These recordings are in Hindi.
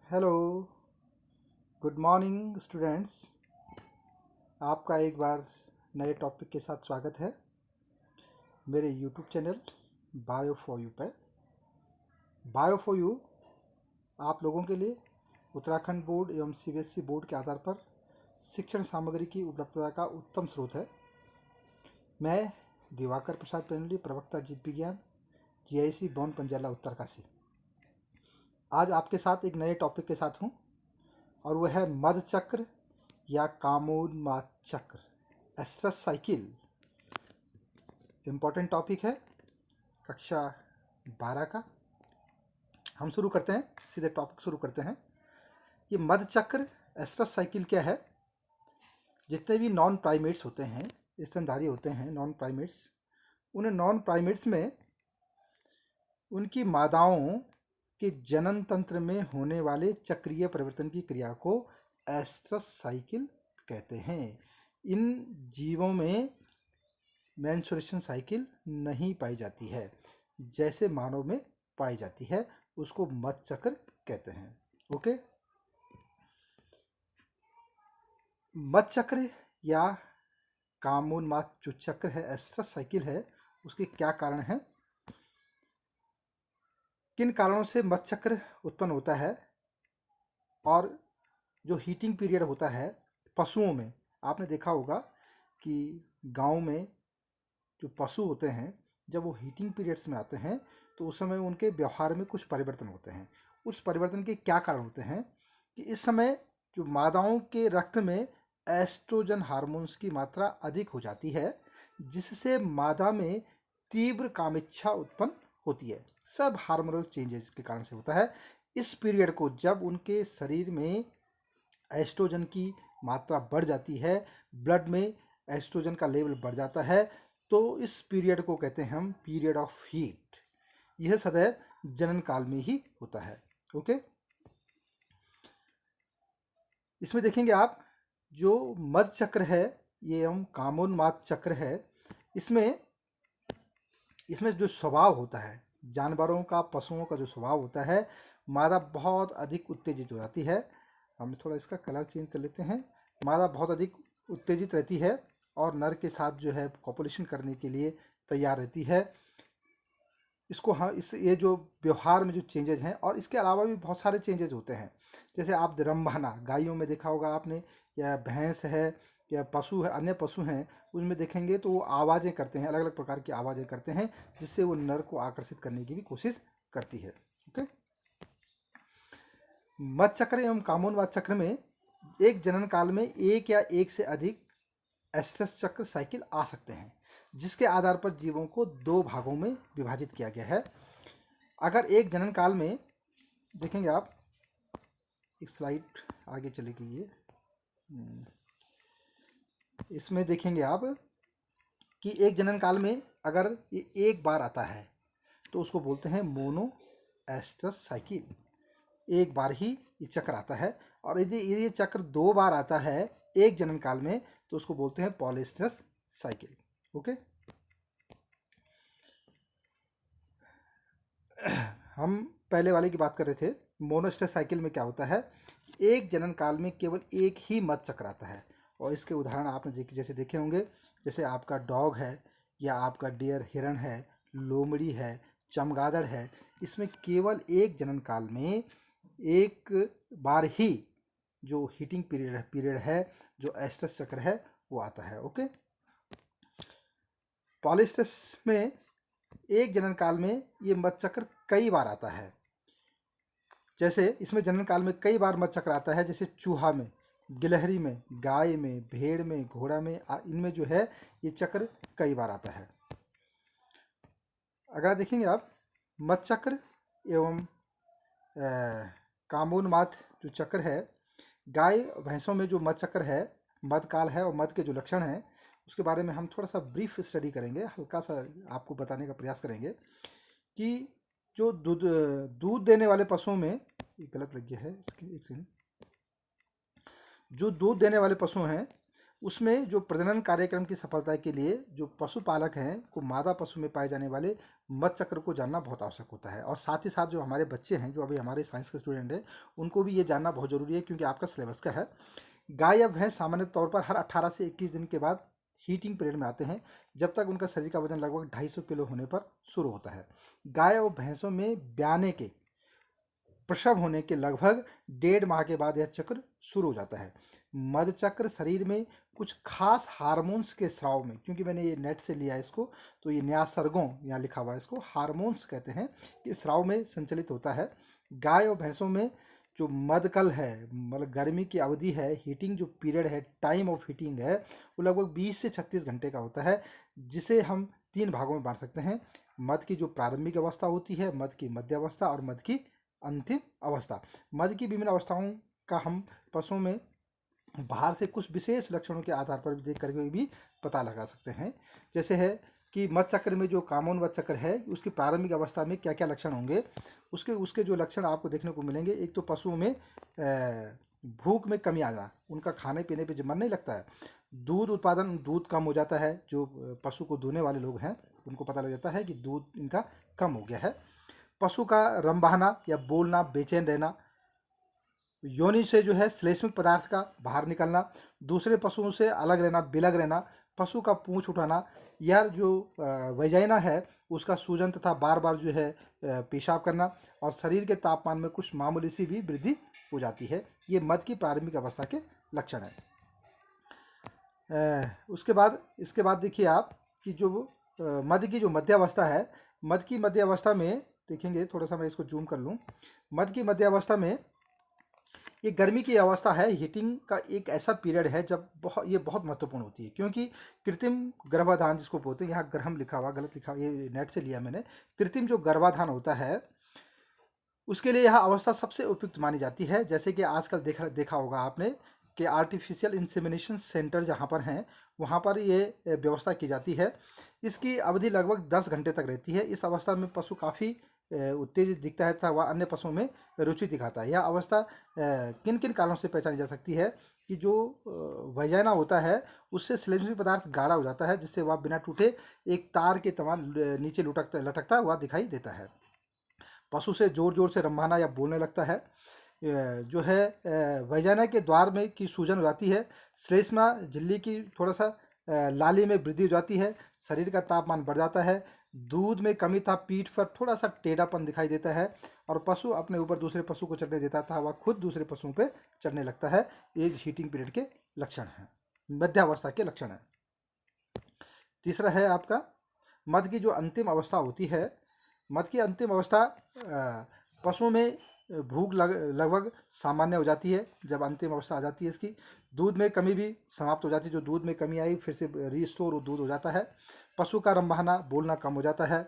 Hello, good morning students. आपका एक बार नए टॉपिक के साथ स्वागत है मेरे YouTube channel bio for you पर। बायो फॉर यू आप लोगों के लिए उत्तराखंड बोर्ड एवं सीबीएसई बोर्ड के आधार पर शिक्षण सामग्री की उपलब्धता का उत्तम स्रोत है। मैं दिवाकर प्रसाद पेनुली, प्रवक्ता जीव विज्ञान, जीआईसी बौन पंजाला उत्तरकाशी। आज आपके साथ एक नए टॉपिक के साथ हूँ और वह है मद चक्र या कामोन्माद चक्र, एस्ट्रस साइकिल। इम्पोर्टेंट टॉपिक है कक्षा 12 का। हम शुरू करते हैं, सीधे टॉपिक शुरू करते हैं। ये मद चक्र, एस्ट्रस साइकिल क्या है? जितने भी नॉन प्राइमेट्स होते हैं, स्तनधारी होते हैं नॉन प्राइमेट्स, उन नॉन प्राइमेट्स में उनकी मादाओं के जनन तंत्र में होने वाले चक्रीय परिवर्तन की क्रिया को एस्ट्रस साइकिल कहते हैं। इन जीवों में मेंस्ट्रुएशन साइकिल नहीं पाई जाती है, जैसे मानव में पाई जाती है, उसको मद चक्र कहते हैं। ओके, मद चक्र या कामोन्माद जो चक्र है, एस्ट्रस साइकिल है, उसके क्या कारण हैं? किन कारणों से मद चक्र उत्पन्न होता है? और जो हीटिंग पीरियड होता है पशुओं में, आपने देखा होगा कि गांव में जो पशु होते हैं, जब वो हीटिंग पीरियड्स में आते हैं तो उस समय उनके व्यवहार में कुछ परिवर्तन होते हैं। उस परिवर्तन के क्या कारण होते हैं कि इस समय जो मादाओं के रक्त में एस्ट्रोजन हार्मोन्स की मात्रा अधिक हो जाती है, जिससे मादा में तीव्र कामेच्छा उत्पन्न होती है। सब हार्मोनल चेंजेस के कारण से होता है। इस पीरियड को जब उनके शरीर में एस्ट्रोजन की मात्रा बढ़ जाती है, ब्लड में एस्ट्रोजन का लेवल बढ़ जाता है, तो इस पीरियड को कहते हैं हम पीरियड ऑफ हीट। यह सदैव जनन काल में ही होता है। ओके, इसमें देखेंगे आप जो मद चक्र है, ये हम कामोन्माद चक्र है, इसमें जो स्वभाव होता है जानवरों का, पशुओं का जो स्वभाव होता है, मादा बहुत अधिक उत्तेजित हो जाती है। हम थोड़ा इसका कलर चेंज कर लेते हैं। मादा बहुत अधिक उत्तेजित रहती है और नर के साथ जो है कॉपुलेशन करने के लिए तैयार रहती है। इसको हाँ, ये जो व्यवहार में जो चेंजेज हैं, और इसके अलावा भी बहुत सारे चेंजेज होते हैं। जैसे आप रंभाना गायों में देखा होगा आपने, या भैंस है या पशु है, अन्य पशु हैं, उनमें देखेंगे तो वो आवाज़ें करते हैं, अलग अलग प्रकार की आवाज़ें करते हैं, जिससे वो नर को आकर्षित करने की भी कोशिश करती है। ओके, मद चक्र एवं कामोन्माद चक्र में एक जनन काल में एक या एक से अधिक एस्ट्रस चक्र साइकिल आ सकते हैं, जिसके आधार पर जीवों को दो भागों में विभाजित किया गया है। अगर एक जनन काल में देखेंगे आप, एक स्लाइड आगे चलेगी ये, इसमें देखेंगे आप कि एक जनन काल में अगर ये एक बार आता है तो उसको बोलते हैं मोनो एस्ट्रस साइकिल। एक बार ही ये चक्र आता है। और यदि ये चक्र दो बार आता है एक जनन काल में तो उसको बोलते हैं पॉलीएस्ट्रस साइकिल। ओके, हम पहले वाले की बात कर रहे थे। मोनोएस्ट्रस साइकिल में क्या होता है, एक जनन काल में केवल एक ही मद चक्र आता है। और इसके उदाहरण आपने जैसे देखे होंगे, जैसे आपका डॉग है, या आपका डियर हिरण है, लोमड़ी है, चमगादड़ है। इसमें केवल एक जनन काल में एक बार ही जो हीटिंग पीरियड है, जो एस्ट्रस चक्र है, वो आता है। ओके, पॉलीएस्ट्रस में एक जनन काल में ये मद चक्र कई बार आता है। जैसे इसमें जनन काल में कई बार मद चक्र आता है, जैसे चूहा में, गिलहरी में, गाय में, भेड़ में, घोड़ा में, इनमें जो है ये चक्र कई बार आता है। अगर देखेंगे आप मद चक्र एवं कामोन्माद जो चक्र है, गाय भैंसों में जो मद चक्र है, मद काल है, और मद के जो लक्षण हैं उसके बारे में हम थोड़ा सा ब्रीफ स्टडी करेंगे, हल्का सा आपको बताने का प्रयास करेंगे कि जो दूध देने वाले पशुओं में, ये गलत लग गया है इसके, एक सेकंड, जो दूध देने वाले पशु हैं उसमें जो प्रजनन कार्यक्रम की सफलता के लिए जो पशुपालक हैं को मादा पशु में पाए जाने वाले मध चक्र को जानना बहुत आवश्यक होता है। और साथ ही साथ जो हमारे बच्चे हैं, जो अभी हमारे साइंस के स्टूडेंट हैं, उनको भी ये जानना बहुत ज़रूरी है, क्योंकि आपका सिलेबस का है। गाय या भैंस सामान्य तौर पर हर 18 से 21 दिन के बाद हीटिंग पीरियड में आते हैं, जब तक उनका शरीर का वजन लगभग 250 किलो होने पर शुरू होता है। गाय और भैंसों में ब्याने के प्रसव होने के लगभग 1.5 माह के बाद यह चक्र शुरू हो जाता है। मध चक्र शरीर में कुछ खास हार्मोन्स के स्राव में, क्योंकि मैंने ये नेट से लिया है इसको, तो ये न्यासर्गों यहाँ लिखा हुआ है, इसको हार्मोन्स कहते हैं, कि स्राव में संचलित होता है। गाय और भैंसों में जो मधकल है, मतलब गर्मी की अवधि है, हीटिंग जो पीरियड है, टाइम ऑफ हीटिंग है, वो लगभग 20 से 36 घंटे का होता है, जिसे हम 3 भागों में बांट सकते हैं। मध की जो प्रारंभिक अवस्था होती है, मध की मध्य अवस्था और मध की अंतिम अवस्था। मध की विभिन्न अवस्थाओं का हम पशुओं में बाहर से कुछ विशेष लक्षणों के आधार पर देख करके भी पता लगा सकते हैं। जैसे है कि मध चक्र में जो कामोन मध चक्र है, उसकी प्रारंभिक अवस्था में क्या क्या लक्षण होंगे, उसके उसके जो लक्षण आपको देखने को मिलेंगे। एक तो पशुओं में भूख में कमी आ जाना, उनका खाने पीने पे मन नहीं लगता है। दूध उत्पादन, दूध कम हो जाता है। जो पशु को दूहने वाले लोग हैं, उनको पता लग जाता है कि दूध इनका कम हो गया है। पशु का रम बहाना या बोलना, बेचैन रहना, योनि से जो है श्लेष्मिक पदार्थ का बाहर निकलना, दूसरे पशुओं से अलग रहना, बिलग रहना, पशु का पूंछ उठाना, या जो वजाइना है उसका सूजन तथा बार बार जो है पेशाब करना, और शरीर के तापमान में कुछ मामूली सी भी वृद्धि हो जाती है। ये मध की प्रारंभिक अवस्था के लक्षण है। इसके बाद देखिए आप कि जो मध की जो मध्य अवस्था है, मध की मध्य अवस्था में देखेंगे, थोड़ा सा मैं इसको जूम कर लूँ। मध की मध्य अवस्था में ये गर्मी की अवस्था है, हीटिंग का एक ऐसा पीरियड है जब ये बहुत महत्वपूर्ण होती है, क्योंकि कृत्रिम गर्भाधान जिसको बोलते हैं, यहाँ ग्रहम लिखा हुआ, गलत लिखा, ये नेट से लिया मैंने। कृत्रिम जो गर्भाधान होता है, उसके लिए यह अवस्था सबसे उपयुक्त मानी जाती है। जैसे कि आजकल देखा होगा आपने कि आर्टिफिशियल इंसेमिनेशन सेंटर जहाँ पर हैं, वहाँ पर ये व्यवस्था की जाती है। इसकी अवधि लगभग 10 घंटे तक रहती है। इस अवस्था में पशु काफ़ी उत्तेजित दिखता है तथा वह अन्य पशुओं में रुचि दिखाता है। यह अवस्था किन किन कारणों से पहचानी जा सकती है कि जो वजाइना होता है उससे श्लेष्मिक पदार्थ गाढ़ा हो जाता है, जिससे वह बिना टूटे एक तार के समान नीचे लटकता हुआ दिखाई देता है। पशु से जोर जोर से रंभाना या बोलने लगता है। जो है वजाइना के द्वार में की सूजन हो जाती है। श्लेष्मा झिल्ली की थोड़ा सा लाली में वृद्धि हो जाती है। शरीर का तापमान बढ़ जाता है। दूध में कमी था, पीठ पर थोड़ा सा टेढ़ापन दिखाई देता है, और पशु अपने ऊपर दूसरे पशु को चढ़ने देता था, वह खुद दूसरे पशुओं पे चढ़ने लगता है। ये हीटिंग पीरियड के लक्षण हैं, मध्यावस्था के लक्षण हैं। तीसरा है आपका मध की जो अंतिम अवस्था होती है। मध की अंतिम अवस्था पशुओं में भूख लगभग सामान्य हो जाती है जब अंतिम अवस्था आ जाती है इसकी। दूध में कमी भी समाप्त हो जाती है, जो दूध में कमी आई फिर से रीस्टोर दूध हो जाता है। पशु का रम बहाना, बोलना कम हो जाता है।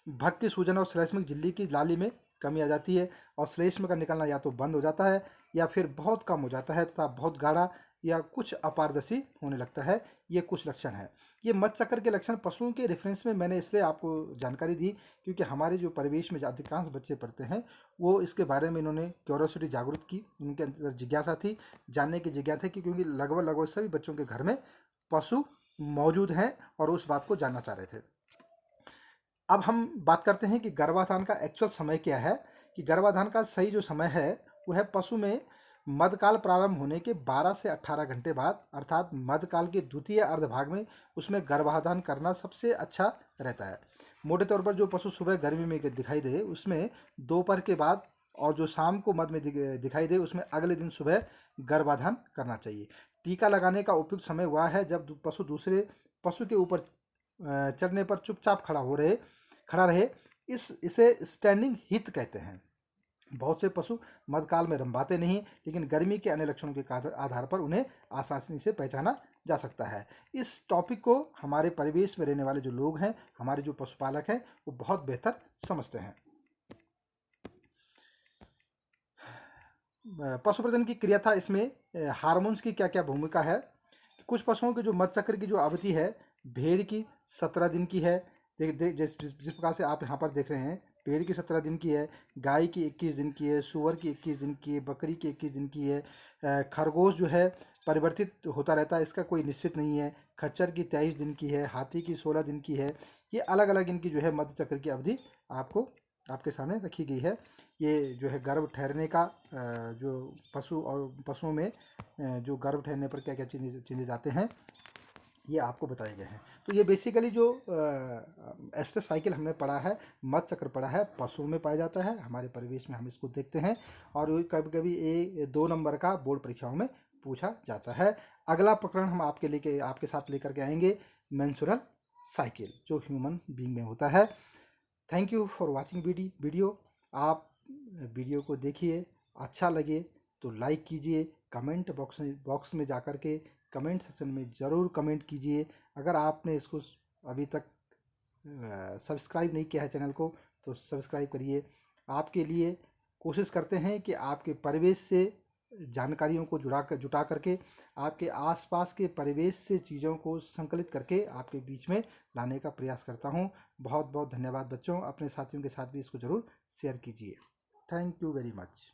भक की सूजन और श्लेष्मिक झिल्ली की लाली में कमी आ जाती है, और श्लेष्म का निकलना या तो बंद हो जाता है या फिर बहुत कम हो जाता है तथा बहुत गाढ़ा या कुछ अपारदर्शी होने लगता है। ये कुछ लक्षण है। ये मध चक्र के लक्षण पशुओं के रेफरेंस में मैंने इसलिए आपको जानकारी दी क्योंकि हमारे जो परिवेश में अधिकांश बच्चे पढ़ते हैं वो इसके बारे में इन्होंने क्यूरोसिटी जागृत की, उनके अंदर जिज्ञासा थी, जानने की जिज्ञासा थी, क्योंकि लगभग सभी बच्चों के घर में पशु मौजूद हैं और उस बात को जानना चाह रहे थे। अब हम बात करते हैं कि गर्भाधान का एक्चुअल समय क्या है। कि गर्भाधान का सही जो समय है वो है पशु में मधकाल प्रारंभ होने के 12 से 18 घंटे बाद, अर्थात मधकाल के द्वितीय अर्धभाग में उसमें गर्भाधान करना सबसे अच्छा रहता है। मोटे तौर पर जो पशु सुबह गर्मी में दिखाई दे उसमें दोपहर के बाद, और जो शाम को मध में दिखाई दे उसमें अगले दिन सुबह गर्भाधान करना चाहिए। टीका लगाने का उपयुक्त समय वह है जब पशु दूसरे पशु के ऊपर चढ़ने पर चुपचाप खड़ा रहे। इसे स्टैंडिंग हित कहते हैं। बहुत से पशु मधकाल में रंभाते नहीं, लेकिन गर्मी के अन्य लक्षणों के आधार पर उन्हें आसानी से पहचाना जा सकता है। इस टॉपिक को हमारे परिवेश में रहने वाले जो लोग हैं, हमारे जो पशुपालक हैं, वो बहुत बेहतर समझते हैं। पशु प्रजनन की क्रिया था, इसमें हार्मोन्स की क्या क्या भूमिका है। कुछ पशुओं के जो मध चक्र की जो अवधि है भेड़ की 17 दिन की है। जिस प्रकार से आप यहाँ पर देख रहे हैं भेड़ की 17 दिन की है, गाय की 21 दिन की है, सूअर की 21 दिन की है, बकरी की 21 दिन की है। खरगोश जो है परिवर्तित होता रहता है, इसका कोई निश्चित नहीं है। खच्चर की 23 दिन की है, हाथी की 16 दिन की है। ये अलग अलग इनकी जो है मध्य चक्र की अवधि आपको आपके सामने रखी गई है। ये जो है गर्भ ठहरने का जो पशु और पशुओं में जो गर्भ ठहरने पर क्या क्या चीज़ें जाते हैं, ये आपको बताए गए हैं। तो ये बेसिकली जो एस्ट्रस साइकिल हमने पढ़ा है, मत चक्र पढ़ा है, पशुओं में पाया जाता है, हमारे परिवेश में हम इसको देखते हैं। और ये कभी कभी 2 नंबर का बोर्ड परीक्षाओं में पूछा जाता है। अगला प्रकरण हम आपके साथ लेकर के आएंगे मेंस्ट्रुअल साइकिल, जो ह्यूमन बीइंग में होता है। Thank you for watching video. आप वीडियो को देखिए, अच्छा लगे तो लाइक कीजिए, कमेंट बॉक्स में जाकर के कमेंट सेक्शन में ज़रूर कमेंट कीजिए। अगर आपने इसको अभी तक सब्सक्राइब नहीं किया है चैनल को, तो सब्सक्राइब करिए। आपके लिए कोशिश करते हैं कि आपके परिवेश से जानकारियों को जुटा करके आपके आसपास के परिवेश से चीज़ों को संकलित करके आपके बीच में लाने का प्रयास करता हूँ। बहुत बहुत धन्यवाद बच्चों। अपने साथियों के साथ भी इसको ज़रूर शेयर कीजिए। Thank you very much.